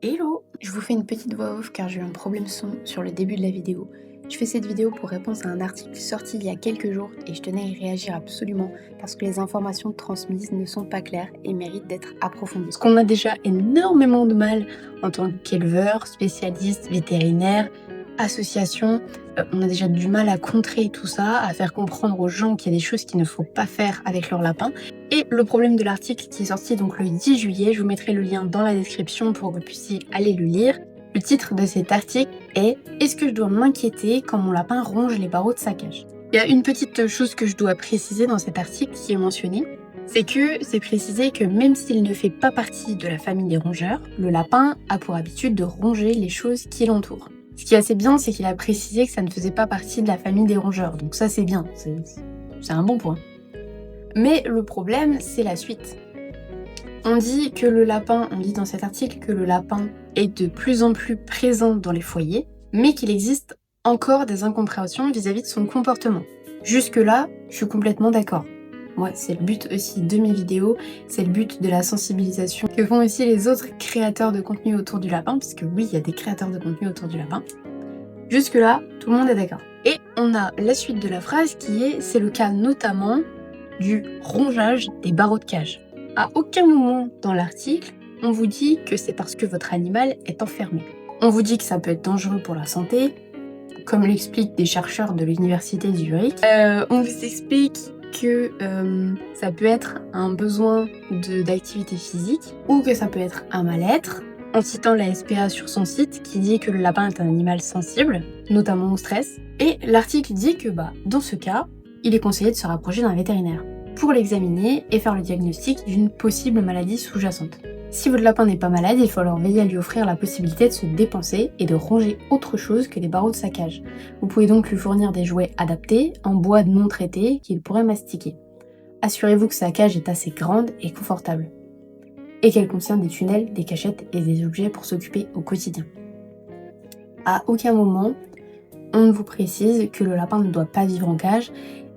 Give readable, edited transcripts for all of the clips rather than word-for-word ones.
Hello! Je vous fais une petite voix off car j'ai eu un problème son sur le début de la vidéo. Je fais cette vidéo pour répondre à un article sorti il y a quelques jours et je tenais à y réagir absolument parce que les informations transmises ne sont pas claires et méritent d'être approfondies. Parce qu'on a déjà énormément de mal en tant qu'éleveur, spécialiste, vétérinaire, association, on a déjà du mal à contrer tout ça, à faire comprendre aux gens qu'il y a des choses qu'il ne faut pas faire avec leur lapin. Et le problème de l'article qui est sorti donc le 10 juillet, je vous mettrai le lien dans la description pour que vous puissiez aller le lire. Le titre de cet article est « Est-ce que je dois m'inquiéter quand mon lapin ronge les barreaux de sa cage ?» Il y a une petite chose que je dois préciser dans cet article qui est mentionnée, c'est que c'est précisé que même s'il ne fait pas partie de la famille des rongeurs, le lapin a pour habitude de ronger les choses qui l'entourent. Ce qui est assez bien, c'est qu'il a précisé que ça ne faisait pas partie de la famille des rongeurs, donc ça c'est bien, c'est un bon point. Mais le problème, c'est la suite. On dit dans cet article que le lapin est de plus en plus présent dans les foyers, mais qu'il existe encore des incompréhensions vis-à-vis de son comportement. Jusque-là, je suis complètement d'accord. Moi, c'est le but aussi de mes vidéos, c'est le but de la sensibilisation que font aussi les autres créateurs de contenu autour du lapin, parce que oui, il y a des créateurs de contenu autour du lapin. Jusque-là, tout le monde est d'accord. Et on a la suite de la phrase qui est « c'est le cas notamment du rongeage des barreaux de cage ». À aucun moment dans l'article, on vous dit que c'est parce que votre animal est enfermé. On vous dit que ça peut être dangereux pour la santé, comme l'expliquent des chercheurs de l'université de Zurich. On vous explique que ça peut être un besoin d'activité physique ou que ça peut être un mal-être, en citant la SPA sur son site qui dit que le lapin est un animal sensible, notamment au stress. Et l'article dit que dans ce cas, il est conseillé de se rapprocher d'un vétérinaire pour l'examiner et faire le diagnostic d'une possible maladie sous-jacente. Si votre lapin n'est pas malade, il faut alors veiller à lui offrir la possibilité de se dépenser et de ronger autre chose que les barreaux de sa cage. Vous pouvez donc lui fournir des jouets adaptés, en bois non traité, qu'il pourrait mastiquer. Assurez-vous que sa cage est assez grande et confortable, et qu'elle contient des tunnels, des cachettes et des objets pour s'occuper au quotidien. À aucun moment, on ne vous précise que le lapin ne doit pas vivre en cage,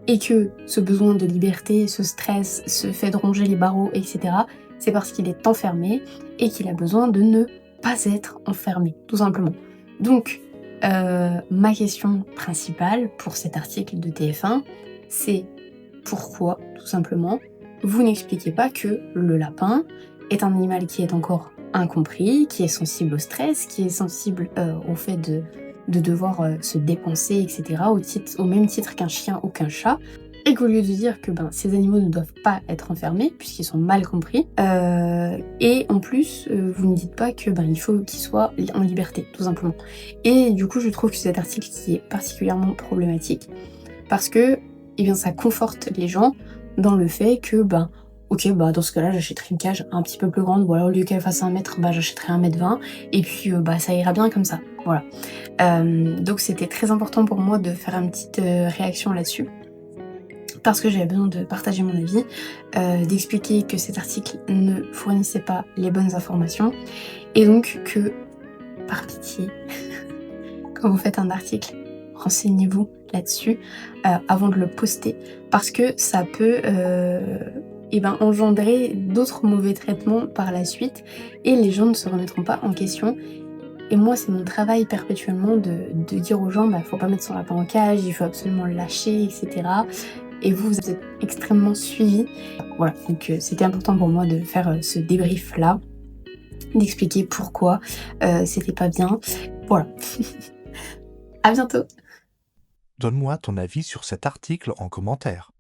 et que ce besoin de liberté, ce stress, ce fait de ronger les barreaux, etc., c'est parce qu'il est enfermé et qu'il a besoin de ne pas être enfermé, tout simplement. Donc, ma question principale pour cet article de TF1, c'est pourquoi, tout simplement, vous n'expliquez pas que le lapin est un animal qui est encore incompris, qui est sensible au stress, qui est sensible au fait de devoir se dépenser, etc., au même titre qu'un chien ou qu'un chat, et qu'au lieu de dire que ces animaux ne doivent pas être enfermés, puisqu'ils sont mal compris, et en plus, vous ne dites pas que il faut qu'ils soient en liberté, tout simplement. Et du coup, je trouve que cet article qui est particulièrement problématique, parce que ça conforte les gens dans le fait que, ok, dans ce cas-là, j'achèterai une cage un petit peu plus grande, ou alors au lieu qu'elle fasse 1 mètre, j'achèterai 1,20 m, et puis ça ira bien comme ça, voilà. Donc c'était très important pour moi de faire une petite réaction là-dessus, parce que j'avais besoin de partager mon avis, d'expliquer que cet article ne fournissait pas les bonnes informations, et donc que, par pitié, quand vous faites un article, renseignez-vous là-dessus avant de le poster, parce que ça peut engendrer d'autres mauvais traitements par la suite, et les gens ne se remettront pas en question. Et moi, c'est mon travail perpétuellement de dire aux gens, faut pas mettre son lapin en cage, il faut absolument le lâcher, etc. Et vous êtes extrêmement suivis. Voilà, donc c'était important pour moi de faire ce débrief-là, d'expliquer pourquoi c'était pas bien. Voilà. À bientôt. Donne-moi ton avis sur cet article en commentaire.